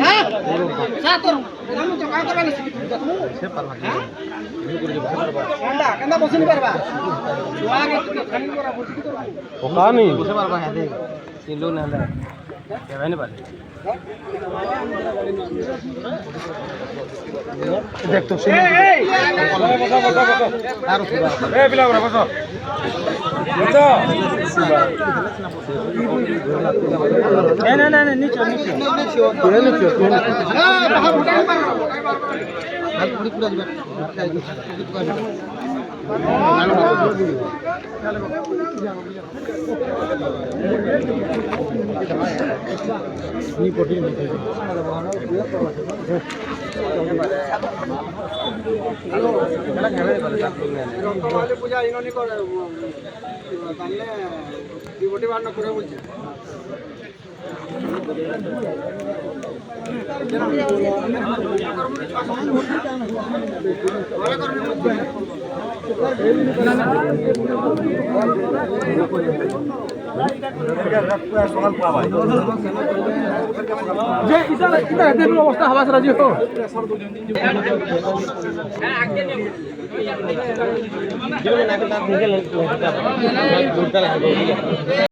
হ্যাঁ সাতর আমি তো কাজ করবা নিছি সে পারবা কেন কেন বসিনি পারবা আগে তো খালি করা বসি করবা ওকা নি বসে পারবা হাতে তিন লোক না কেবাই না পারে দেখ তো এই এই বিলা বড় বসো বসো না না না নিচে নিচে তুই নিচে হ্যাঁ বাহা উঠাই পারবা হাত পুরি পুরা দিবা নি পটি নি পূজা ইননি করে তাহলে ডিভোটি বান্ন করে বলছে অবস্থা হওয়া রাজি হো